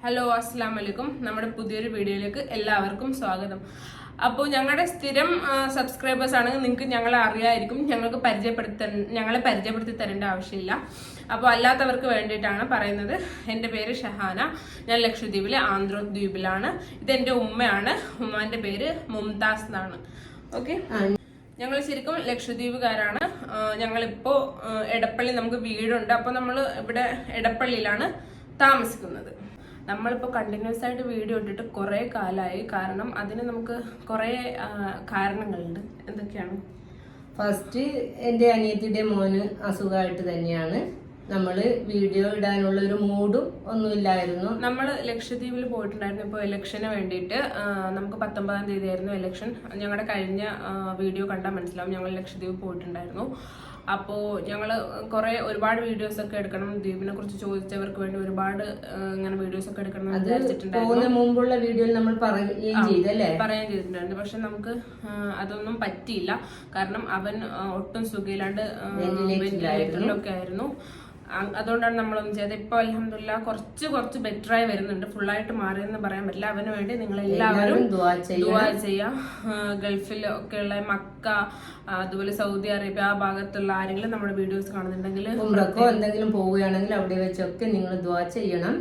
Hello അസ്സലാം വലൈക്കും. നമ്മുടെ പുതിയൊരു വീഡിയോയിലേക്ക് എല്ലാവർക്കും സ്വാഗതം. അപ്പോൾ ഞങ്ങളുടെ സ്ഥിരം സബ്സ്ക്രൈബേഴ്സ് ആണെങ്കിൽ നിങ്ങൾക്ക് ഞങ്ങളെ അറിയായിരിക്കും. ഞങ്ങളെ പരിചയപ്പെടുത്തി തരേണ്ട ആവശ്യമില്ല. അപ്പോൾ അല്ലാത്തവർക്ക് വേണ്ടിയിട്ടാണ് പറയുന്നത്. എൻ്റെ പേര് ഷഹാന. ഞാൻ ലക്ഷദ്വീപിലെ ആന്ധ്രദ്വീപിലാണ്. ഇതെൻ്റെ ഉമ്മയാണ്. ഉമ്മാൻ്റെ പേര് മുംതാസ് എന്നാണ്. ഓക്കെ, ഞങ്ങൾ ശരിക്കും ലക്ഷദ്വീപുകാരാണ്. ഞങ്ങളിപ്പോൾ എടപ്പള്ളി നമുക്ക് വീടുണ്ട്. അപ്പോൾ നമ്മൾ ഇവിടെ എടപ്പള്ളിയിലാണ് താമസിക്കുന്നത്. നമ്മളിപ്പോൾ കണ്ടിന്യൂസ് ആയിട്ട് വീഡിയോ ഇട്ടിട്ട് കുറേ കാലമായി. കാരണം അതിന് നമുക്ക് കുറേ കാരണങ്ങളുണ്ട്. എന്തൊക്കെയാണ്? ഫസ്റ്റ് എൻ്റെ അനിയത്തിയുടെ മോന് അസുഖമായിട്ട് തന്നെയാണ് നമ്മൾ വീഡിയോ ഇടാനുള്ള ഒരു മൂഡും ഒന്നുമില്ലായിരുന്നു. നമ്മൾ ലക്ഷദ്വീപിൽ പോയിട്ടുണ്ടായിരുന്നു. ഇപ്പോൾ ഇലക്ഷന് വേണ്ടിയിട്ട് നമുക്ക് 19-ാം തീയതി ആയിരുന്നു ഇലക്ഷൻ. ഞങ്ങളുടെ കഴിഞ്ഞ വീഡിയോ കണ്ടാൽ മനസ്സിലാവും. ഞങ്ങൾ ലക്ഷദ്വീപ് പോയിട്ടുണ്ടായിരുന്നു. അപ്പോൾ ഞങ്ങൾ ഒരുപാട് വീഡിയോസ് ഒക്കെ എടുക്കണം, ദ്വീപിനെ കുറിച്ച് ചോദിച്ചവർക്ക് വേണ്ടി ഒരുപാട് ഇങ്ങനെ വീഡിയോസ് ഒക്കെ എടുക്കണം എന്ന് വിചാരിച്ചിട്ടുണ്ടായിരുന്നു. മുമ്പുള്ള വീഡിയോയിൽ നമ്മൾ പറയാൻ ചെയ്തിട്ടുണ്ടായിരുന്നു. പക്ഷെ നമുക്ക് അതൊന്നും പറ്റിയില്ല. കാരണം അവൻ ഒട്ടും സുഖയില്ലാണ്ട് വെന്റിലേറ്ററിലൊക്കെ ആയിരുന്നു. അതുകൊണ്ടാണ് നമ്മളൊന്നും ചെയ്തത്. ഇപ്പൊ അൽഹംദുലില്ലാ കുറച്ച് ബെറ്ററായി വരുന്നുണ്ട്. ഫുള്ളായിട്ട് മാറിയെന്ന് പറയാൻ പറ്റില്ല. അവന് വേണ്ടി നിങ്ങൾ എല്ലാവരും ദുആ ചെയ്യാ. ഗൾഫിലൊക്കെ ഉള്ള മക്ക, അതുപോലെ സൗദി അറേബ്യ ആ ഭാഗത്തുള്ള ആരെങ്കിലും നമ്മുടെ വീഡിയോസ് കാണുന്നുണ്ടെങ്കിൽ എന്തെങ്കിലും പോവുകയാണെങ്കിൽ അവിടെ വെച്ചൊക്കെ നിങ്ങൾ ദുആ ചെയ്യണം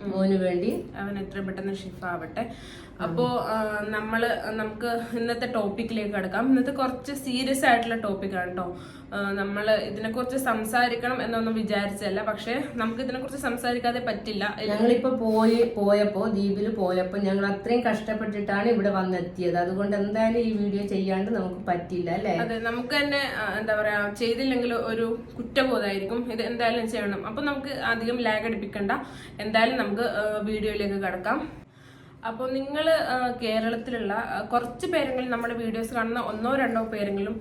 മോന് വേണ്ടി. അവൻ എത്രയും പെട്ടെന്ന് ഷിഫ ആവട്ടെ. അപ്പോ നമുക്ക് ഇന്നത്തെ ടോപ്പിക്കിലേക്ക് കടക്കാം. ഇന്നത്തെ കുറച്ച് സീരിയസ് ആയിട്ടുള്ള ടോപ്പിക്കാണ് കേട്ടോ. നമ്മൾ ഇതിനെക്കുറിച്ച് സംസാരിക്കണം എന്നൊന്നും വിചാരിച്ചല്ല. പക്ഷെ നമുക്ക് ഇതിനെക്കുറിച്ച് സംസാരിക്കാതെ പറ്റില്ല. ഞങ്ങളിപ്പോ ദ്വീപിൽ പോയപ്പോ ഞങ്ങൾ അത്രയും കഷ്ടപ്പെട്ടിട്ടാണ് ഇവിടെ വന്നെത്തിയത്. അതുകൊണ്ട് എന്തായാലും ഈ വീഡിയോ ചെയ്യാണ്ട് നമുക്ക് പറ്റില്ല, അല്ലെ? അതെ, നമുക്ക് തന്നെ എന്താ പറയാ, ചെയ്തില്ലെങ്കിൽ ഒരു കുറ്റബോധമായിരിക്കും. ഇത് എന്തായാലും ചെയ്യണം. അപ്പൊ നമുക്ക് അധികം ലാഗ് അടിപ്പിക്കണ്ട. എന്തായാലും നമുക്ക് വീഡിയോയിലേക്ക് കടക്കാം. അപ്പോൾ നിങ്ങൾ കേരളത്തിലുള്ള കുറച്ച് പേരെങ്കിലും നമ്മുടെ വീഡിയോസ് കാണുന്ന 1-2 പേരെങ്കിലും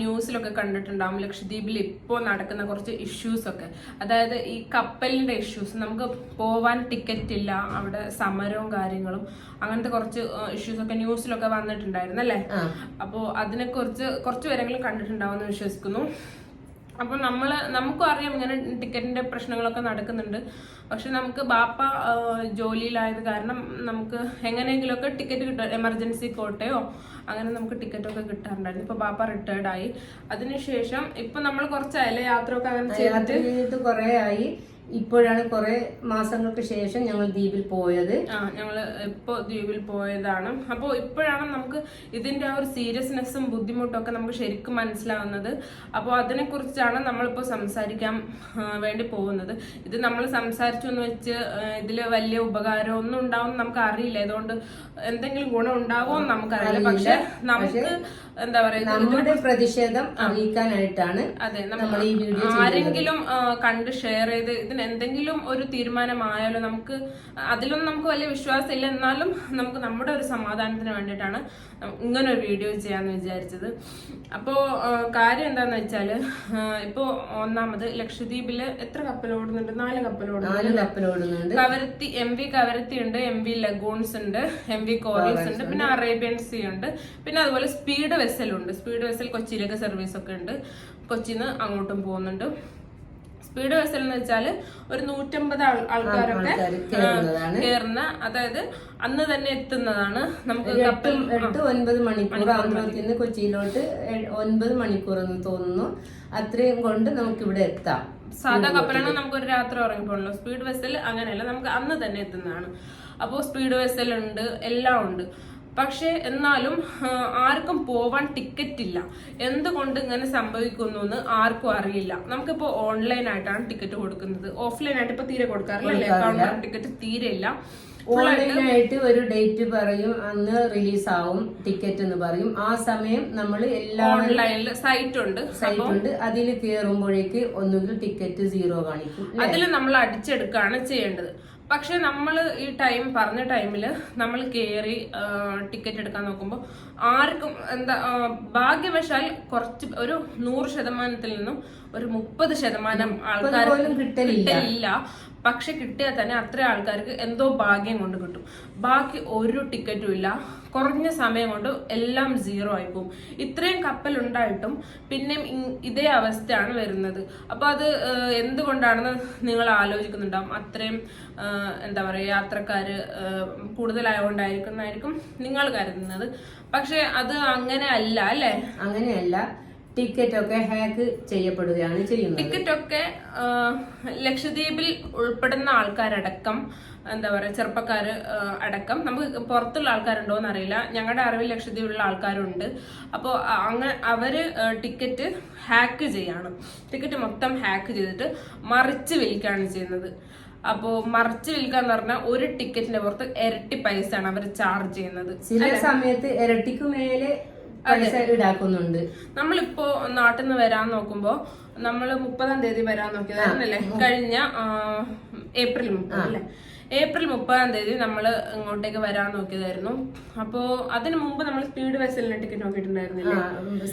ന്യൂസിലൊക്കെ കണ്ടിട്ടുണ്ടാവും ലക്ഷദ്വീപിൽ ഇപ്പോൾ നടക്കുന്ന കുറച്ച് ഇഷ്യൂസ് ഒക്കെ. അതായത് ഈ കപ്പലിന്റെ ഇഷ്യൂസ്, നമുക്ക് പോവാൻ ടിക്കറ്റ് ഇല്ല, അവിടെ സമരവും കാര്യങ്ങളും, അങ്ങനത്തെ കുറച്ച് ഇഷ്യൂസ് ഒക്കെ ന്യൂസിലൊക്കെ വന്നിട്ടുണ്ടായിരുന്നു അല്ലേ? അപ്പോൾ അതിനെക്കുറിച്ച് കുറച്ച് പേരെങ്കിലും കണ്ടിട്ടുണ്ടാവും എന്ന് വിശ്വസിക്കുന്നു. അപ്പോൾ നമുക്കും അറിയാം ഇങ്ങനെ ടിക്കറ്റിന്റെ പ്രശ്നങ്ങളൊക്കെ നടക്കുന്നുണ്ട്. പക്ഷെ നമുക്ക് ബാപ്പ ജോലിയിലായത് കാരണം നമുക്ക് എങ്ങനെയെങ്കിലുമൊക്കെ ടിക്കറ്റ് കിട്ടും. എമർജൻസി കോട്ടയോ അങ്ങനെ നമുക്ക് ടിക്കറ്റൊക്കെ കിട്ടാറുണ്ടായിരുന്നു. ഇപ്പൊ ബാപ്പ റിട്ടയർഡ് ആയി. അതിനുശേഷം ഇപ്പൊ നമ്മൾ കുറച്ചായാലും യാത്രയൊക്കെ അങ്ങനെ ചെയ്തിട്ട് കുറേ ആയി. ഇപ്പോഴാണ് കുറെ മാസങ്ങൾക്ക് ശേഷം ഞങ്ങൾ ദ്വീപിൽ പോയത്. ഞങ്ങള് ഇപ്പൊ ദ്വീപിൽ പോയതാണ്. അപ്പോൾ ഇപ്പോഴാണ് നമുക്ക് ഇതിന്റെ ആ ഒരു സീരിയസ്നെസ്സും ബുദ്ധിമുട്ടും ഒക്കെ നമുക്ക് ശരിക്കും മനസ്സിലാവുന്നത്. അപ്പോൾ അതിനെ കുറിച്ചാണ് നമ്മളിപ്പോ സംസാരിക്കാൻ വേണ്ടി പോകുന്നത്. ഇത് നമ്മൾ സംസാരിച്ചു എന്ന് വെച്ച് ഇതില് വലിയ ഉപകാരം ഒന്നും ഉണ്ടാവും നമുക്ക് അറിയില്ല. അതുകൊണ്ട് എന്തെങ്കിലും ഗുണം ഉണ്ടാവുമെന്ന് നമുക്കറിയില്ല. പക്ഷെ നമുക്ക് എന്താ പറയുക, നമ്മുടെ പ്രതിഷേധം അറിയിക്കാനായിട്ടാണ്. അതെ, നമ്മൾ ഈ വീഡിയോ ആരെങ്കിലും കണ്ട് ഷെയർ ചെയ്ത് ഇതിന് എന്തെങ്കിലും ഒരു തീരുമാനമായാലോ. നമുക്ക് അതിലൊന്നും നമുക്ക് വലിയ വിശ്വാസമില്ല. എന്നാലും നമുക്ക് നമ്മുടെ ഒരു സമാധാനത്തിന് വേണ്ടിയിട്ടാണ് ഇങ്ങനെ ഒരു വീഡിയോ ചെയ്യാന്ന് വിചാരിച്ചത്. അപ്പോ കാര്യം എന്താന്ന് വെച്ചാല്, ഇപ്പോ ഒന്നാമത് ലക്ഷദ്വീപില് എത്ര കപ്പൽ ഓടുന്നുണ്ട്? 4 കപ്പൽ ഓടുന്നുണ്ട്. കവരത്തി, MV കവരത്തി ഉണ്ട്, MV ലഗൂൺസ് ഉണ്ട്, MV കോറൽസ് ഉണ്ട്, പിന്നെ അറേബ്യൻ സീ ഉണ്ട്, പിന്നെ അതുപോലെ സ്പീഡ് വെസലുണ്ട്. സ്പീഡ് വെസൽ കൊച്ചിയിലേക്ക് സർവീസ് ഒക്കെ ഉണ്ട്. കൊച്ചിന്ന് അങ്ങോട്ടും പോകുന്നുണ്ട്. സ്പീഡ് വെസൽ എന്ന് വെച്ചാൽ ഒരു 150 ആൾക്കാരൊക്കെ കയറുന്ന, അതായത് അന്ന് തന്നെ എത്തുന്നതാണ്. നമുക്ക് 8-9 മണിക്കൂർ ആന്ധ്രത്തിൽ കൊച്ചിയിലോട്ട് 9 മണിക്കൂർ എന്ന് തോന്നുന്നു. അത്രയും കൊണ്ട് നമുക്ക് ഇവിടെ എത്താം. സാധാ കപ്പലാണെങ്കിൽ നമുക്ക് ഒരു രാത്രി ഉറങ്ങിപ്പോണല്ലോ. സ്പീഡ് വെസൽ അങ്ങനെയല്ല, നമുക്ക് അന്ന് തന്നെ എത്തുന്നതാണ്. അപ്പോൾ സ്പീഡ് വെസൽ ഉണ്ട്, എല്ലാം ഉണ്ട്. പക്ഷെ എന്നാലും ആർക്കും പോവാൻ ടിക്കറ്റ് ഇല്ല. എന്തുകൊണ്ട് ഇങ്ങനെ സംഭവിക്കുന്നു എന്ന് ആർക്കും അറിയില്ല. നമുക്കിപ്പോ ഓൺലൈൻ ആയിട്ടാണ് ടിക്കറ്റ് കൊടുക്കുന്നത്. ഓഫ്ലൈൻ ആയിട്ട് ഇപ്പൊ തീരെ കൊടുക്കാറില്ല. കൗണ്ടർ ടിക്കറ്റ് തീരെ ഇല്ല. ഓൺലൈനായിട്ട് ഒരു ഡേറ്റ് പറയും, അന്ന് റിലീസ് ആവും ടിക്കറ്റ് എന്ന് പറയും. ആ സമയം നമ്മൾ എല്ലാ ഓൺലൈനിൽ സൈറ്റ് ഉണ്ട്. അതിൽ കയറുമ്പോഴേക്ക് ഒന്നുകിൽ ടിക്കറ്റ് 0 കാണിക്കും. അതിൽ നമ്മൾ അടിച്ചെടുക്കുകയാണ് ചെയ്യേണ്ടത്. പക്ഷെ നമ്മൾ ഈ പറഞ്ഞ ടൈമിൽ നമ്മൾ കയറി ടിക്കറ്റ് എടുക്കാൻ നോക്കുമ്പോൾ ആർക്കും ഭാഗ്യവശാൽ കുറച്ച് ഒരു 100% നിന്നും ഒരു 30% ആൾക്കാർ കിട്ടില്ല. പക്ഷെ കിട്ടിയാൽ തന്നെ അത്ര ആൾക്കാർക്ക് എന്തോ ഭാഗ്യം കൊണ്ട് കിട്ടും. ബാക്കി ഒരു ടിക്കറ്റും ഇല്ല. കുറഞ്ഞ സമയം കൊണ്ട് എല്ലാം 0 ആയി പോകും. ഇത്രയും കപ്പൽ ഉണ്ടായിട്ടും പിന്നെയും ഇതേ അവസ്ഥയാണ് വരുന്നത്. അപ്പൊ അത് എന്തുകൊണ്ടാണെന്ന് നിങ്ങൾ ആലോചിക്കുന്നുണ്ടാവും. അത്രയും എന്താ പറയുക, യാത്രക്കാര് കൂടുതലായതുകൊണ്ടായിരിക്കും നിങ്ങൾ കരുതുന്നത്. പക്ഷെ അത് അങ്ങനെ അല്ല അല്ലേ? അങ്ങനെയല്ല, ടിക്കറ്റ് ഒക്കെ ഹാക്ക് ചെയ്യപ്പെടുകയാണ് ചെയ്യുന്നത്. ടിക്കറ്റ് ഒക്കെ ലക്ഷദ്വീപിൽ ഉൾപ്പെടുന്ന ആൾക്കാരടക്കം, എന്താ പറയുക, ചെറുപ്പക്കാര് അടക്കം, നമുക്ക് പുറത്തുള്ള ആൾക്കാരുണ്ടോന്ന് അറിയില്ല, ഞങ്ങളുടെ അറിവിൽ ലക്ഷദ്വീപിലുള്ള ആൾക്കാരുണ്ട്. അപ്പോൾ അങ്ങനെ അവര് ടിക്കറ്റ് ഹാക്ക് ചെയ്യാണ്. ടിക്കറ്റ് മൊത്തം ഹാക്ക് ചെയ്തിട്ട് മറിച്ച് വിൽക്കുകയാണ് ചെയ്യുന്നത്. അപ്പോ മറിച്ച് വിൽക്കാന്ന് പറഞ്ഞാൽ ഒരു ടിക്കറ്റിന്റെ പുറത്ത് ഇരട്ടി പൈസയാണ് അവർ ചാർജ് ചെയ്യുന്നത്. ചില സമയത്ത് ഇരട്ടിക്ക് മേലെ പൈസ ഈടാക്കുന്നുണ്ട്. നമ്മളിപ്പോ നാട്ടിൽ നിന്ന് വരാൻ നോക്കുമ്പോ നമ്മള് 30-ാം തീയതി വരാൻ നോക്കിയതായിരുന്നല്ലേ, കഴിഞ്ഞ ഏപ്രിൽ 30 അല്ലേ? ഏപ്രിൽ 30-ാം തീയതി നമ്മൾ ഇങ്ങോട്ടേക്ക് വരാൻ നോക്കിയതായിരുന്നു. അപ്പോ അതിനു മുമ്പ് നമ്മൾ സ്പീഡ് വെസലിന് ടിക്കറ്റ് നോക്കിയിട്ടുണ്ടായിരുന്നില്ലേ?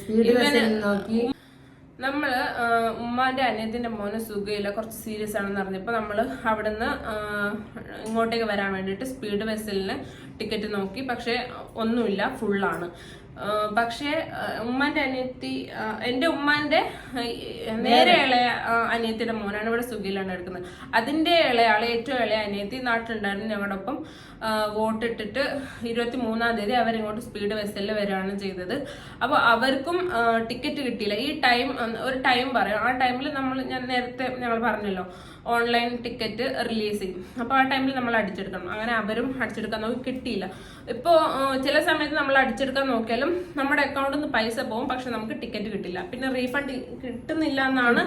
സ്പീഡ് വെസൽ നോക്കി നമ്മള് ഉമ്മാന്റെ അനിയത്തിന്റെ മോന് സുഖയില്ല, കുറച്ച് സീരിയസ് ആണെന്ന് അറിഞ്ഞപ്പോ നമ്മള് അവിടുന്ന് ഇങ്ങോട്ടേക്ക് വരാൻ വേണ്ടിയിട്ട് സ്പീഡ് വെസലിന് ടിക്കറ്റ് നോക്കി. പക്ഷെ ഒന്നുമില്ല, ഫുള്ളാണ്. പക്ഷേ ഉമ്മാന്റെ അനിയത്തി, എന്റെ ഉമ്മാന്റെ നേരെ ഇളയ അനിയത്തിയുടെ മോനാണ് ഇവിടെ സുഖയിലാണ് എടുക്കുന്നത്. അതിന്റെ ഇളയാളെ, ഏറ്റവും ഇളയ അനിയത്തി നാട്ടിലുണ്ടായിരുന്നു ഞങ്ങളുടെ ഒപ്പം. വോട്ടിട്ടിട്ട് 23-ാം തീയതി അവരിങ്ങോട്ട് സ്പീഡ് വെസലിൽ വരികയാണ് ചെയ്തത്. അപ്പോൾ അവർക്കും ടിക്കറ്റ് കിട്ടിയില്ല. ഈ ടൈം, ഒരു ടൈം പറയാം, ആ ടൈമിൽ ഞാൻ നേരത്തെ ഞങ്ങൾ പറഞ്ഞല്ലോ ഓൺലൈൻ ടിക്കറ്റ് റിലീസ് ചെയ്യും. അപ്പോൾ ആ ടൈമിൽ നമ്മൾ അടിച്ചെടുക്കണം. അങ്ങനെ അവരും അടിച്ചെടുക്കാൻ നോക്കി, കിട്ടിയില്ല. ഇപ്പോൾ ചില സമയത്ത് നമ്മൾ അടിച്ചെടുക്കാൻ നോക്കിയാലും നമ്മുടെ അക്കൗണ്ടിൽ നിന്ന് പൈസ പോകും, പക്ഷെ നമുക്ക് ടിക്കറ്റ് കിട്ടില്ല. പിന്നെ റീഫണ്ട് കിട്ടുന്നില്ല എന്നാണ്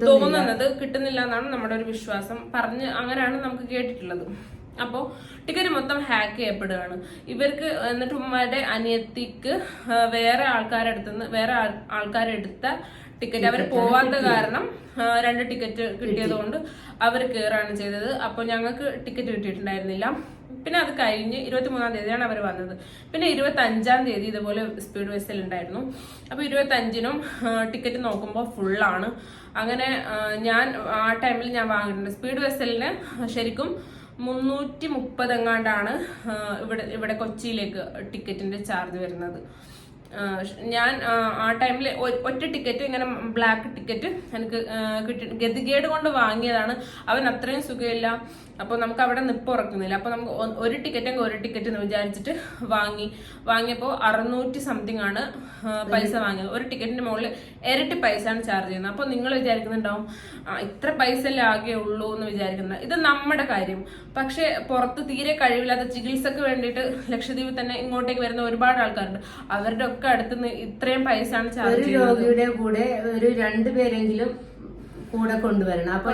തോന്നുന്നത്, കിട്ടുന്നില്ല എന്നാണ് നമ്മുടെ ഒരു വിശ്വാസം. അങ്ങനെയാണ് നമുക്ക് കേട്ടിട്ടുള്ളത്. അപ്പോൾ ടിക്കറ്റ് മൊത്തം ഹാക്ക് ചെയ്യപ്പെടുകയാണ് ഇവർക്ക്. എന്നിട്ട് ഉമ്മയുടെ അനിയത്തിക്ക് വേറെ ആൾക്കാരെടുത്ത ടിക്കറ്റ് അവർ പോവാത്ത കാരണം 2 ടിക്കറ്റ് കിട്ടിയത് കൊണ്ട് അവർ കയറാണ് ചെയ്തത്. അപ്പോൾ ഞങ്ങൾക്ക് ടിക്കറ്റ് കിട്ടിയിട്ടുണ്ടായിരുന്നില്ല. പിന്നെ അത് കഴിഞ്ഞ് 23-ാം തീയതിയാണ് അവർ വന്നത്. പിന്നെ 25-ാം തീയതി ഇതുപോലെ സ്പീഡ് വെസൽ ഉണ്ടായിരുന്നു. അപ്പോൾ 25-നും ടിക്കറ്റ് നോക്കുമ്പോൾ ഫുള്ളാണ്. അങ്ങനെ ഞാൻ ആ ടൈമിൽ ഞാൻ വാങ്ങിയിട്ടുണ്ട്. സ്പീഡ് വെസലിന് ശരിക്കും 330 എങ്ങാണ്ടാണ് ഇവിടെ കൊച്ചിയിലേക്ക് ടിക്കറ്റിന്റെ ചാർജ് വരുന്നത്. ഞാൻ ആ ടൈമിൽ ഒറ്റ ടിക്കറ്റ്, ഇങ്ങനെ ബ്ലാക്ക് ടിക്കറ്റ് എനിക്ക് ഗതികേട് കൊണ്ട് വാങ്ങിയതാണ്. അവൻ അത്രയും സുഖമില്ല, അപ്പോൾ നമുക്ക് അവിടെ നിപ്പ് ഉറക്കുന്നില്ല. അപ്പോൾ നമുക്ക് ഒരു ടിക്കറ്റ് എന്ന് വിചാരിച്ചിട്ട് വാങ്ങിയപ്പോൾ 600 സംതിങ് ആണ് പൈസ വാങ്ങിയത്. ഒരു ടിക്കറ്റിന്റെ മുകളിൽ ഇരട്ടി പൈസയാണ് ചാർജ് ചെയ്യുന്നത്. അപ്പോൾ നിങ്ങൾ വിചാരിക്കുന്നുണ്ടാവും ഇത്ര പൈസ അല്ലേ ആകെ ഉള്ളൂ എന്ന് വിചാരിക്കുന്നത്. ഇത് നമ്മുടെ കാര്യം. പക്ഷെ പുറത്ത് തീരെ കഴിവില്ലാത്ത, ചികിത്സക്ക് വേണ്ടിയിട്ട് ലക്ഷദ്വീപിൽ തന്നെ ഇങ്ങോട്ടേക്ക് വരുന്ന ഒരുപാട് ആൾക്കാരുണ്ട്. അവരുടെ ഒക്കെ അടുത്തുനിന്ന് ഇത്രയും പൈസയാണ് ചാർജ് ചെയ്യുന്നത്. ഒരു രോഗിയുടെ കൂടെ ഒരു 2 പേരെങ്കിലും കൂടെ കൊണ്ടുവരണം. അപ്പൊ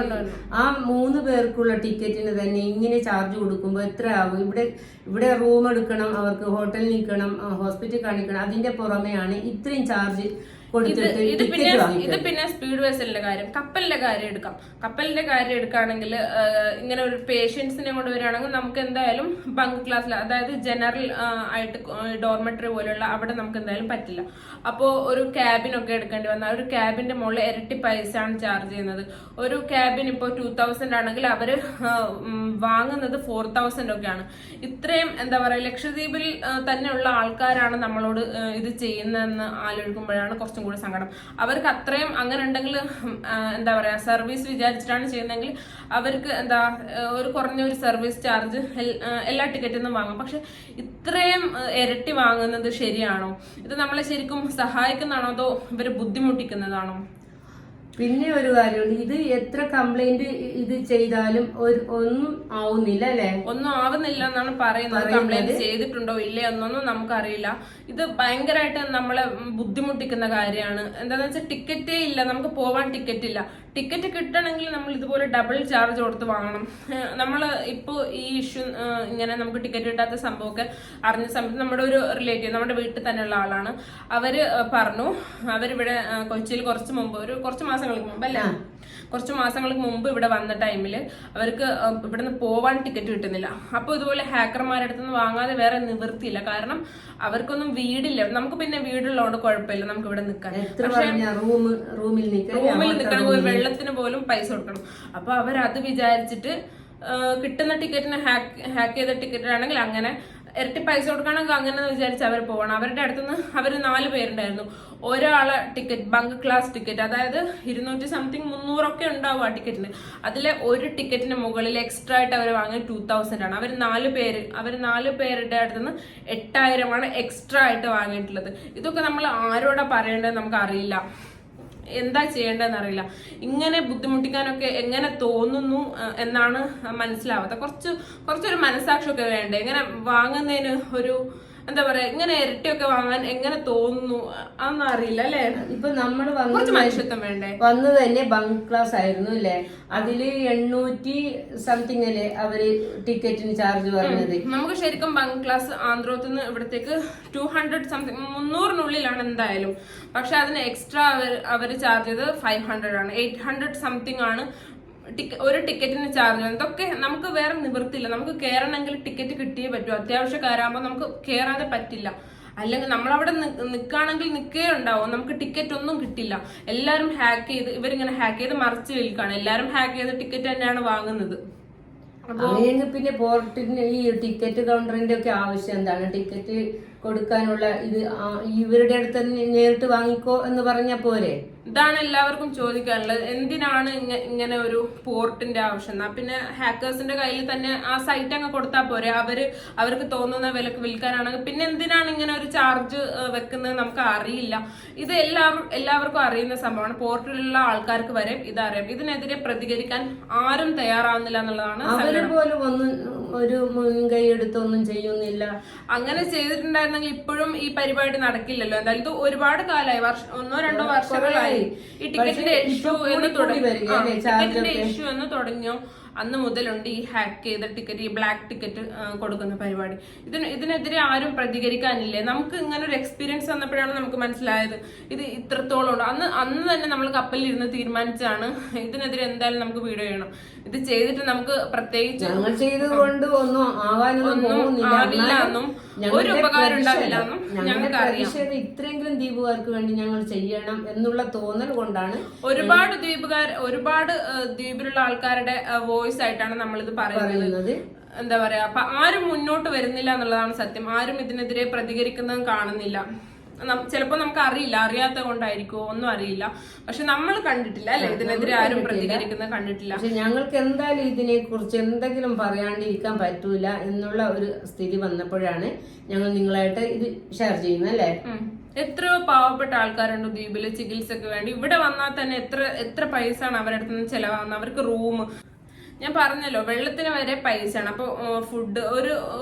ആ 3 പേർക്കുള്ള ടിക്കറ്റിന് തന്നെ ഇങ്ങനെ ചാർജ് കൊടുക്കുമ്പോൾ എത്ര ആവും? ഇവിടെ റൂം എടുക്കണം, അവർക്ക് ഹോട്ടലിൽ നിൽക്കണം, ഹോസ്പിറ്റൽ കാണിക്കണം. അതിന്റെ പുറമെയാണ് ഇത്രയും ചാർജ് കൊടുത്തിട്ട്. ഇത് പിന്നെ സ്പീഡ് വെസലിന്റെ കാര്യം. കപ്പലിന്റെ കാര്യം എടുക്കാം. കപ്പലിന്റെ കാര്യം എടുക്കുകയാണെങ്കിൽ ഇങ്ങനെ ഒരു പേഷ്യൻസിനെ കൊണ്ട് വരികയാണെങ്കിൽ നമുക്ക് എന്തായാലും ബങ്ക് ക്ലാസ്സിൽ, അതായത് ജനറൽ ആയിട്ട് ഡോർമെറ്ററി പോലെയുള്ള അവിടെ നമുക്ക് എന്തായാലും പറ്റില്ല. അപ്പോൾ ഒരു ക്യാബിനൊക്കെ എടുക്കേണ്ടി വന്നാൽ ഒരു ക്യാബിന്റെ മുകളിൽ ഇരട്ടി പൈസയാണ് ചാർജ് ചെയ്യുന്നത്. ഒരു ക്യാബിൻ ഇപ്പോൾ 2000 ആണെങ്കിൽ അവര് വാങ്ങുന്നത് 4000 ഒക്കെയാണ്. ഇത്രയും എന്താ പറയുക, ലക്ഷദ്വീപിൽ തന്നെയുള്ള ആൾക്കാരാണ് നമ്മളോട് ഇത് ചെയ്യുന്നതെന്ന് ആലോചിക്കുമ്പോഴാണ് കുറച്ചും കൂടി സങ്കടം. അവർക്ക് അത്രയും അങ്ങനെ ഉണ്ടെങ്കിൽ, എന്താ പറയാ, സർവീസ് വിചാരിച്ചിട്ടാണ് ചെയ്യുന്നതെങ്കിൽ അവർക്ക് ഒരു കുറഞ്ഞ ഒരു സർവീസ് ചാർജ് എല്ലാ ടിക്കറ്റിൽ നിന്നും വാങ്ങും. പക്ഷെ ഇത്രയും ഇരട്ടി വാങ്ങുന്നത് ശരിയാണോ? ഇത് നമ്മളെ ശരിക്കും സഹായിക്കുന്നതാണോ അതോ ഇവര് ബുദ്ധിമുട്ടിക്കുന്നതാണോ? പിന്നെ ഒരു കാര്യമുണ്ട്, ഇത് എത്ര കംപ്ലൈന്റ് ഇത് ചെയ്താലും ഒന്നും ആവുന്നില്ല അല്ലെ? ഒന്നും ആവുന്നില്ല എന്നാണ് പറയുന്നത്. കംപ്ലൈന്റ് ചെയ്തിട്ടുണ്ടോ ഇല്ലേ എന്നൊന്നും നമുക്കറിയില്ല. ഇത് ഭയങ്കരമായിട്ട് നമ്മളെ ബുദ്ധിമുട്ടിക്കുന്ന കാര്യമാണ്. എന്താണെന്ന് വെച്ചാൽ ടിക്കറ്റേ ഇല്ല, നമുക്ക് പോവാൻ ടിക്കറ്റ് ഇല്ല. ടിക്കറ്റ് കിട്ടണമെങ്കിൽ നമ്മൾ ഇതുപോലെ ഡബിൾ ചാർജ് കൊടുത്ത് വാങ്ങണം. നമ്മൾ ഇപ്പോൾ ഈ ഇഷ്യൂ ഇങ്ങനെ നമുക്ക് ടിക്കറ്റ് കിട്ടാത്ത സംഭവമൊക്കെ അറിഞ്ഞ സമയത്ത് നമ്മുടെ ഒരു റിലേറ്റീവ്, നമ്മുടെ വീട്ടിൽ തന്നെയുള്ള ആളാണ്, അവര് പറഞ്ഞു, അവരിവിടെ കൊച്ചിയിൽ കുറച്ച് മാസങ്ങൾക്ക് മുമ്പ് അല്ലേ കുറച്ച് മാസങ്ങൾക്ക് മുമ്പ് ഇവിടെ വന്ന ടൈമിൽ അവർക്ക് ഇവിടുന്ന് പോവാൻ ടിക്കറ്റ് കിട്ടുന്നില്ല. അപ്പോൾ ഇതുപോലെ ഹാക്കർമാരുടെ അടുത്ത് നിന്ന് വാങ്ങാതെ വേറെ നിവൃത്തിയില്ല. കാരണം അവർക്കൊന്നും വീടില്ല. നമുക്ക് പിന്നെ വീടുള്ളതുകൊണ്ട് കുഴപ്പമില്ല, നമുക്ക് ഇവിടെ നിൽക്കാൻ. റൂമിൽ നിൽക്കണമെങ്കിൽ വെള്ളത്തിന് പോലും പൈസ കൊടുക്കണം. അപ്പൊ അവരത് വിചാരിച്ചിട്ട് കിട്ടുന്ന ടിക്കറ്റിന് ഹാക്ക് ചെയ്ത ടിക്കറ്റ് ആണെങ്കിൽ അങ്ങനെ ഇരട്ടി പൈസ കൊടുക്കണമെങ്കിൽ അങ്ങനെ വിചാരിച്ച് അവർ പോകണം. അവരുടെ അടുത്തുനിന്ന് അവർ 4 പേരുണ്ടായിരുന്നു. ഒരാളെ ടിക്കറ്റ് ബങ്ക് ക്ലാസ് ടിക്കറ്റ്, അതായത് 200 സംതിങ് 300 ഉണ്ടാവും ആ ടിക്കറ്റിന്. അതിലെ ഒരു ടിക്കറ്റിന് മുകളിൽ എക്സ്ട്രാ ആയിട്ട് അവർ വാങ്ങിയത് 2000 ആണ്. അവർ 4 പേരുടെ അടുത്തുനിന്ന് 8000 എക്സ്ട്രാ ആയിട്ട് വാങ്ങിയിട്ടുള്ളത്. ഇതൊക്കെ നമ്മൾ ആരോടാ പറയേണ്ടത് നമുക്ക് അറിയില്ല, എന്താ ചെയ്യേണ്ടതെന്ന് അറിയില്ല. ഇങ്ങനെ ബുദ്ധിമുട്ടിക്കാനൊക്കെ എങ്ങനെ തോന്നുന്നു എന്നാണ് മനസ്സിലാവാത്ത. കുറച്ചൊരു മനസാക്ഷിയൊക്കെ വേണ്ടേ? ഇങ്ങനെ വാങ്ങുന്നതിന് ഒരു എന്താ പറയാ, ഇങ്ങനെ ഇരട്ടിയൊക്കെ വാങ്ങാൻ എങ്ങനെ തോന്നുന്നു അതൊന്നും അറിയില്ല അല്ലെ. ഇപ്പൊ നമ്മള് കുറച്ച് മനുഷ്യത്വം വേണ്ടേ? വന്നത് തന്നെ ബങ്ക് ക്ലാസ് ആയിരുന്നു അല്ലെ. അതില് 800 സംതിങ് അല്ലേ അവര് ടിക്കറ്റിന് ചാർജ് പറഞ്ഞത്. നമുക്ക് ശരിക്കും ബങ്ക് ക്ലാസ് ആന്ധ്രത്തുനിന്ന് ഇവിടത്തേക്ക് 200 സംതിങ് 300-നുള്ളിലാണ് എന്തായാലും. പക്ഷെ അതിന് എക്സ്ട്രാ അവര് ചാർജ് ചെയ്ത് 500 ആണ്. 800 സംതിങ് ആണ് ഒരു ടിക്കറ്റിന് ചാർജ്. ഇതൊക്കെ നമുക്ക് വേറെ നിവൃത്തിയില്ല. നമുക്ക് കയറണമെങ്കിൽ ടിക്കറ്റ് കിട്ടിയേ പറ്റൂ. അത്യാവശ്യക്കാരാകുമ്പോൾ നമുക്ക് കയറാതെ പറ്റില്ല. അല്ലെങ്കിൽ നമ്മളവിടെ നിൽക്കുകയാണെങ്കിൽ നിൽക്കേ ഉണ്ടാവും, നമുക്ക് ടിക്കറ്റ് ഒന്നും കിട്ടില്ല. എല്ലാവരും ഇവരിങ്ങനെ ഹാക്ക് ചെയ്ത് മറിച്ച് വിൽക്കാണ്. എല്ലാവരും ഹാക്ക് ചെയ്ത് ടിക്കറ്റ് തന്നെയാണ് വാങ്ങുന്നത്. അങ്ങനെയെങ്കിൽ പിന്നെ പോർട്ടിന് ഈ ടിക്കറ്റ് കൗണ്ടറിന്റെ ഒക്കെ ആവശ്യം എന്താണ്? ടിക്കറ്റ് കൊടുക്കാനുള്ള ഇത് ഇവരുടെ അടുത്ത് നേരിട്ട് വാങ്ങിക്കോ എന്ന് പറഞ്ഞാ പോരെ? ഇതാണ് എല്ലാവർക്കും ചോദിക്കാനുള്ളത്. എന്തിനാണ് ഇങ്ങനെ ഒരു പോർട്ടിന്റെ ആവശ്യം? പിന്നെ ഹാക്കേഴ്സിന്റെ കയ്യിൽ തന്നെ ആ സൈറ്റ് അങ്ങ് കൊടുത്താൽ പോരെ? അവർക്ക് തോന്നുന്ന വിലക്ക് വിൽക്കാനാണെങ്കിൽ പിന്നെ എന്തിനാണ് ഇങ്ങനെ ഒരു ചാർജ് വെക്കുന്നത്? നമുക്ക് അറിയില്ല. ഇത് എല്ലാവർക്കും അറിയുന്ന സംഭവമാണ്. പോർട്ടിലുള്ള ആൾക്കാർക്ക് വരെ ഇതറിയാം. ഇതിനെതിരെ പ്രതികരിക്കാൻ ആരും തയ്യാറാവുന്നില്ല എന്നുള്ളതാണ്. അവര് പോലും ഒന്നും ഒരു മുൻകൈ എടുത്തൊന്നും ചെയ്യുന്നില്ല. അങ്ങനെ ചെയ്തിട്ടുണ്ടായിരുന്നെങ്കിൽ ഇപ്പോഴും ഈ പരിപാടി നടക്കില്ലല്ലോ. എന്തായാലും ഇത് ഒരുപാട് കാലമായി, 1-2 വർഷങ്ങളായി ഈ ടിക്കറ്റിന്റെ ഇഷ്യൂ എന്ന് തുടങ്ങിയോ അന്ന് മുതലുണ്ട് ഈ ഹാക്ക് ചെയ്ത ടിക്കറ്റ്, ഈ ബ്ലാക്ക് ടിക്കറ്റ് കൊടുക്കുന്ന പരിപാടി. ഇതിനെതിരെ ആരും പ്രതികരിക്കാനില്ലേ? നമുക്ക് ഇങ്ങനെ ഒരു എക്സ്പീരിയൻസ് വന്നപ്പോഴാണ് നമുക്ക് മനസ്സിലായത് ഇത് ഇത്രത്തോളം ഉണ്ട്. അന്ന് തന്നെ നമ്മൾ കപ്പലിൽ ഇരുന്ന് തീരുമാനിച്ചാണ് ഇതിനെതിരെ എന്തായാലും നമുക്ക് വീഡിയോ ചെയ്യണം. ഇത് ചെയ്തിട്ട് നമുക്ക് പ്രത്യേകിച്ച് ചെയ്തുകൊണ്ട് ഒന്നും ആവില്ല എന്നും ഒരു ഉപകാരം ഉണ്ടാവില്ല എന്നും ഞങ്ങൾക്ക് അറിയാം. ഇത്രയെങ്കിലും ദ്വീപുകാർക്ക് വേണ്ടി ഞങ്ങൾ ചെയ്യണം എന്നുള്ള തോന്നൽ കൊണ്ടാണ് ഒരുപാട് ദ്വീപിലുള്ള ആൾക്കാരുടെ വോയിസ് ആയിട്ടാണ് നമ്മളിത് പറയുന്നത്. എന്താ പറയാ, അപ്പൊ ആരും മുന്നോട്ട് വരുന്നില്ല എന്നുള്ളതാണ് സത്യം. ആരും ഇതിനെതിരെ പ്രതികരിക്കുന്നതും കാണുന്നില്ല. ചിലപ്പോ നമുക്ക് അറിയില്ല, അറിയാത്ത കൊണ്ടായിരിക്കുമോ ഒന്നും അറിയില്ല. പക്ഷെ നമ്മൾ കണ്ടിട്ടില്ല അല്ലെ, ഇതിനെതിരെ ആരും പ്രതികരിക്കുന്നത് കണ്ടിട്ടില്ല. പക്ഷെ ഞങ്ങൾക്ക് എന്തായാലും ഇതിനെ കുറിച്ച് എന്തെങ്കിലും പറയാണ്ടിരിക്കാൻ പറ്റൂല എന്നുള്ള ഒരു സ്ഥിതി വന്നപ്പോഴാണ് ഞങ്ങൾ നിങ്ങളായിട്ട് ഇത് ഷെയർ ചെയ്യുന്നത് അല്ലെ. എത്രയോ പാവപ്പെട്ട ആൾക്കാരുണ്ട് ദ്വീപില് ചികിത്സക്ക് വേണ്ടി. ഇവിടെ വന്നാൽ തന്നെ എത്ര പൈസ ആണ് അവരുടെ അടുത്ത് നിന്ന് ചെലവാകുന്നത്. അവർക്ക് റൂം, ഞാൻ പറഞ്ഞല്ലോ വെള്ളത്തിന് വരെ പൈസയാണ്. അപ്പൊ ഫുഡ്,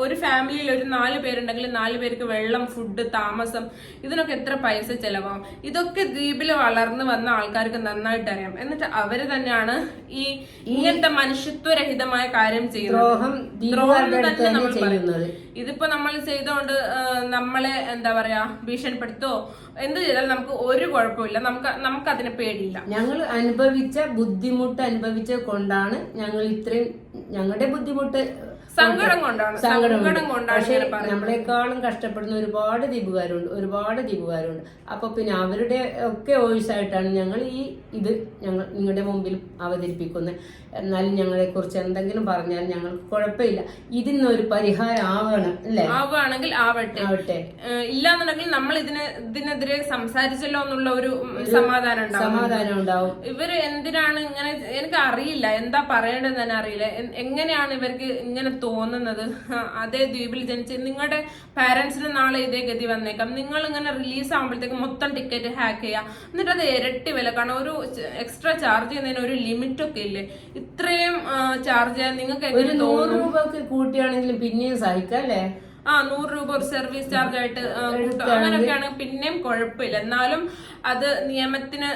ഒരു ഫാമിലിയിൽ ഒരു 4 പേരുണ്ടെങ്കിൽ 4 പേർക്ക് വെള്ളം, ഫുഡ്, താമസം, ഇതിനൊക്കെ എത്ര പൈസ ചെലവാകും. ഇതൊക്കെ ദ്വീപിൽ വളർന്നു വന്ന ആൾക്കാർക്ക് നന്നായിട്ട് അറിയാം. എന്നിട്ട് അവര് തന്നെയാണ് ഈ ഇങ്ങനത്തെ മനുഷ്യത്വരഹിതമായ കാര്യം ചെയ്യുന്നത്. ഇതിപ്പോ നമ്മൾ ചെയ്തോണ്ട് നമ്മളെ എന്താ പറയാ ഭീഷണിപ്പെടുത്തോ എന്ത് ചെയ്താലും നമുക്ക് ഒരു കുഴപ്പമില്ല. നമുക്ക് അതിനെ പേടിയില്ല. ഞങ്ങൾ ബുദ്ധിമുട്ട് കൊണ്ടാണ് ഞങ്ങൾ ഇത്രയും, ഞങ്ങളുടെ ബുദ്ധിമുട്ട് സങ്കടം കൊണ്ടാണ്. പക്ഷെ നമ്മളെക്കാളും കഷ്ടപ്പെടുന്ന ഒരുപാട് ദ്വീപുകാരുണ്ട്. അപ്പൊ പിന്നെ അവരുടെ ഒക്കെ വോയിസ് ആയിട്ടാണ് ഞങ്ങൾ നിങ്ങളുടെ മുമ്പിൽ അവതരിപ്പിക്കുന്നത്. എന്നാലും ഞങ്ങളെ കുറിച്ച് എന്തെങ്കിലും പറഞ്ഞാൽ ഞങ്ങൾക്ക് കുഴപ്പമില്ല. ഇതിനൊരു പരിഹാരം ആവണം അല്ലേ? ആവുകയാണെങ്കിൽ ആവട്ടെ. ഇല്ലാന്നുണ്ടെങ്കിൽ നമ്മൾ ഇതിനെതിരെ സംസാരിച്ചല്ലോ എന്നുള്ള ഒരു സമാധാനം ഉണ്ടാവും. ഇവര് എന്തിനാണ് ഇങ്ങനെ, എനിക്ക് അറിയില്ല എന്താ പറയേണ്ടതെന്ന് തന്നെ അറിയില്ല. എങ്ങനെയാണ് ഇവർക്ക് ഇങ്ങനെ തോന്നുന്നത്? അതേ ദ്വീപിൽ ജനിച്ച് നിങ്ങളുടെ പാരന്റ്സിന് നാളെ ഇതേ ഗതി വന്നേക്കാം. നിങ്ങൾ ഇങ്ങനെ റിലീസ് ആകുമ്പോഴത്തേക്ക് മൊത്തം ടിക്കറ്റ് ഹാക്ക് ചെയ്യാം, എന്നിട്ട് അത് ഇരട്ടി വില. കാരണം ഒരു എക്സ്ട്രാ ചാർജ് ചെയ്യുന്നതിന് ഒരു ലിമിറ്റ് ഒക്കെ ഇല്ലേ? ഇത്രയും ചാർജ് ചെയ്യാൻ നിങ്ങൾക്ക് 100 രൂപക്ക് കൂട്ടിയാണെങ്കിലും പിന്നെയും സഹിക്കാം അല്ലേ? 100 രൂപ ഒരു സർവീസ് ചാർജ് ആയിട്ട് അങ്ങനെയൊക്കെയാണ് പിന്നെയും കുഴപ്പമില്ല. എന്നാലും അത് നിയമത്തിന്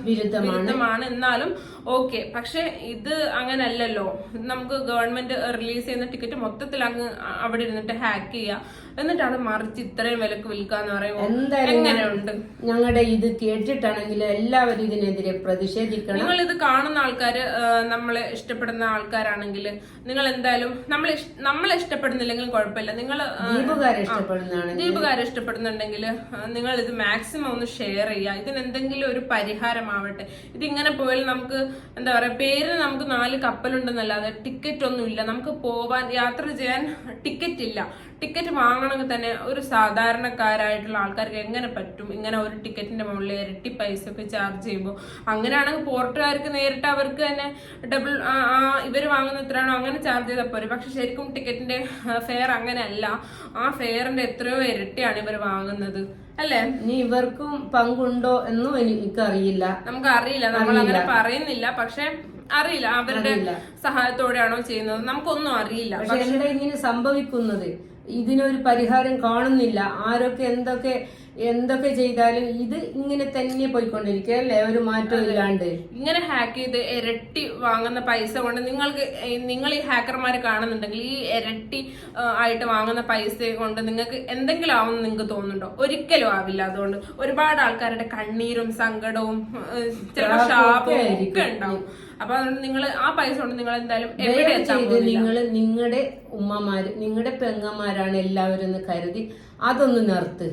വിരുദ്ധമാണ്. എന്നാലും ഓക്കെ. പക്ഷെ ഇത് അങ്ങനല്ലല്ലോ. നമുക്ക് ഗവൺമെന്റ് റിലീസ് ചെയ്യുന്ന ടിക്കറ്റ് മൊത്തത്തിൽ അങ്ങ് അവിടെ ഇരുന്നിട്ട് ഹാക്ക് ചെയ്യുക, എന്നിട്ടാണ് മറിച്ച് ഇത്രയും വിലക്ക് വിൽക്കാന്ന് പറയുമ്പോൾ എങ്ങനെയുണ്ട്? ഞങ്ങളുടെ ഇത് കേട്ടിട്ടാണെങ്കിൽ എല്ലാവരും ഇതിനെതിരെ പ്രതിഷേധിക്കണം. നിങ്ങൾ ഇത് കാണുന്ന ആൾക്കാര് നമ്മളെ ഇഷ്ടപ്പെടുന്ന ആൾക്കാരാണെങ്കിൽ നിങ്ങൾ എന്തായാലും നമ്മളെ ഇഷ്ടപ്പെടുന്നില്ലെങ്കിലും കുഴപ്പമില്ല. നിങ്ങൾ ദീപുകാരെ ഇഷ്ടപ്പെടുന്നുണ്ടെങ്കിൽ നിങ്ങൾ ഇത് മാക്സിമം ഒന്ന് ഷെയർ ചെയ്യുക. ഇതിന് എന്തെങ്കിലും ഒരു പരിഹാരമാവട്ടെ. ഇതിങ്ങനെ പോയാൽ നമുക്ക് എന്താ പറയാ, പേരിന് നമുക്ക് 4 കപ്പലുണ്ടെന്നല്ലാതെ ടിക്കറ്റ് ഒന്നും ഇല്ല. നമുക്ക് പോവാൻ യാത്ര ചെയ്യാൻ ടിക്കറ്റ് ഇല്ല. ടിക്കറ്റ് വാങ്ങണമെങ്കിൽ തന്നെ ഒരു സാധാരണക്കാരായിട്ടുള്ള ആൾക്കാർക്ക് എങ്ങനെ പറ്റും? ഇങ്ങനെ ഒരു ടിക്കറ്റിന്റെ മുകളിൽ ഇരട്ടി പൈസ ഒക്കെ ചാർജ് ചെയ്യുമ്പോൾ. അങ്ങനെയാണെങ്കിൽ പോർട്ടുകാർക്ക് നേരിട്ട് അവർക്ക് തന്നെ ഡബിൾ ഇവർ വാങ്ങുന്ന എത്രയാണോ അങ്ങനെ ചാർജ് ചെയ്താൽ പോരെ. പക്ഷെ ശരിക്കും ടിക്കറ്റിന്റെ ഫെയർ അങ്ങനെയല്ല. ആ ഫെയറിന്റെ എത്രയോ ഇരട്ടിയാണ് ഇവർ വാങ്ങുന്നത്, അല്ലേ? ഇനി ഇവർക്കും പങ്കുണ്ടോ എന്നും എനിക്കറിയില്ല. നമുക്ക് അറിയില്ല, നമ്മൾ അങ്ങനെ പറയുന്നില്ല. പക്ഷെ അറിയില്ല അവരുടെ സഹായത്തോടെയാണോ ചെയ്യുന്നത്, നമുക്കൊന്നും അറിയില്ല. പക്ഷെ എന്താ ഇങ്ങനെ സംഭവിക്കുന്നത്? ഇതിനൊരു പരിഹാരം കാണുന്നില്ല. ആരൊക്കെ എന്തൊക്കെ ചെയ്താലും ഇത് ഇങ്ങനെ തന്നെ പോയിക്കൊണ്ടിരിക്കുക, അല്ലേ? ഒരു മാറ്റം ഇല്ലാണ്ട് ഇങ്ങനെ ഹാക്ക് ചെയ്ത് ഇരട്ടി വാങ്ങുന്ന പൈസ കൊണ്ട് നിങ്ങൾ ഈ ഹാക്കർമാരെ കാണുന്നുണ്ടെങ്കിൽ ഈ ഇരട്ടി ആയിട്ട് വാങ്ങുന്ന പൈസ കൊണ്ട് നിങ്ങൾക്ക് എന്തെങ്കിലും ആവുമെന്ന് നിങ്ങൾക്ക് തോന്നുന്നുണ്ടോ? ഒരിക്കലും ആവില്ല. അതുകൊണ്ട് ഒരുപാട് ആൾക്കാരുടെ കണ്ണീരും സങ്കടവും ചിലപ്പോൾ ശാപവും ഒക്കെ ഉണ്ടാവും. അപ്പൊ അതുകൊണ്ട് നിങ്ങൾ ആ പൈസ കൊണ്ട് നിങ്ങൾ എന്തായാലും എവിടെ നിങ്ങളുടെ ഉമ്മമാര് നിങ്ങളുടെ പെങ്ങന്മാരാണ് എല്ലാവരും എന്ന് കരുതി അതൊന്ന് നിർത്ത്.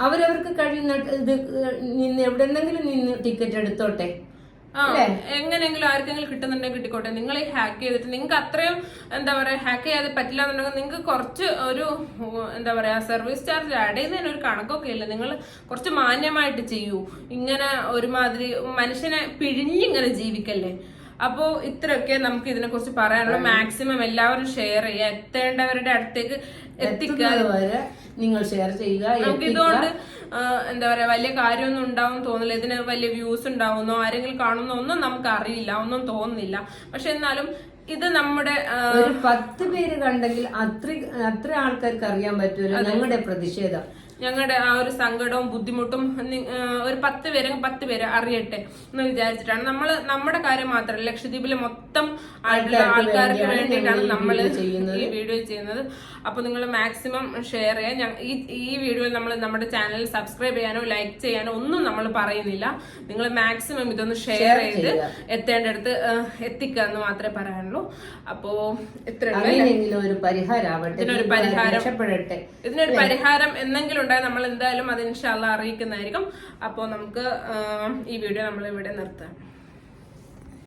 അവരവർക്ക് കഴിയുന്ന ഇത് എവിടെന്നെങ്കിലും നിന്ന് ടിക്കറ്റ് എടുത്തോട്ടെ. എങ്ങനെയെങ്കിലും ആർക്കെങ്കിലും കിട്ടുന്നുണ്ടെങ്കിൽ കിട്ടിക്കോട്ടെ. നിങ്ങൾ ഈ ഹാക്ക് ചെയ്തിട്ട് നിങ്ങൾക്ക് അത്രയും എന്താ പറയാ ഹാക്ക് ചെയ്യാതെ പറ്റില്ല എന്നുണ്ടെങ്കിൽ നിങ്ങൾക്ക് കുറച്ച് ഒരു എന്താ പറയാ സർവീസ് ചാർജ് ആഡ് ചെയ്യുന്നതിന് ഒരു കണക്കൊക്കെ ഇല്ല. നിങ്ങൾ കുറച്ച് മാന്യമായിട്ട് ചെയ്യൂ. ഇങ്ങനെ ഒരുമാതിരി മനുഷ്യനെ പിഴിഞ്ഞിങ്ങനെ ജീവിക്കല്ലേ. അപ്പോ ഇത്രയൊക്കെ നമുക്ക് ഇതിനെ കുറിച്ച് പറയാനുള്ള. മാക്സിമം എല്ലാവരും ഷെയർ ചെയ്യുക, എത്തേണ്ടവരുടെ അടുത്തേക്ക് എത്തിക്കുക. നിങ്ങൾ ഷെയർ ചെയ്യുക. നമുക്ക് ഇതുകൊണ്ട് എന്താ പറയാ വലിയ കാര്യമൊന്നും ഉണ്ടാവും തോന്നില്ല. ഇതിന് വലിയ വ്യൂസ് ഉണ്ടാവുന്നോ ആരെങ്കിലും കാണുന്നോ ഒന്നും നമുക്ക് അറിയില്ല, ഒന്നും തോന്നുന്നില്ല. പക്ഷെ എന്നാലും ഇത് നമ്മുടെ 10 പേര് കണ്ടെങ്കിൽ അത്ര ആൾക്കാർക്ക് അറിയാൻ പറ്റൂല ഞങ്ങളുടെ പ്രതിഷേധം, ഞങ്ങളുടെ ആ ഒരു സങ്കടവും ബുദ്ധിമുട്ടും. ഒരു 10 പേര് അറിയട്ടെ എന്ന് വിചാരിച്ചിട്ടാണ് നമ്മുടെ കാര്യം മാത്രമല്ല, ലക്ഷദ്വീപിലെ മൊത്തം ആൾക്കാർക്ക് വേണ്ടിയിട്ടാണ് നമ്മൾ ഈ വീഡിയോ ചെയ്യുന്നത്. അപ്പൊ നിങ്ങൾ മാക്സിമം ഷെയർ ചെയ്യാൻ. ഈ വീഡിയോയിൽ നമ്മൾ നമ്മുടെ ചാനൽ സബ്സ്ക്രൈബ് ചെയ്യാനോ ലൈക്ക് ചെയ്യാനോ ഒന്നും നമ്മൾ പറയുന്നില്ല. നിങ്ങൾ മാക്സിമം ഇതൊന്ന് ഷെയർ ചെയ്ത് എത്തേണ്ടടുത്ത് എത്തിക്കുക എന്ന് മാത്രമേ പറയാനുള്ളൂ. അപ്പോ ഇതിനൊരു പരിഹാരം എന്തെങ്കിലും ഉണ്ടായാൽ നമ്മൾ എന്തായാലും അത് ഇൻഷാ അല്ലാഹ് അറിയിക്കുന്നതായിരിക്കും. അപ്പോൾ നമുക്ക് ഈ വീഡിയോ നമ്മൾ ഇവിടെ നിർത്താം.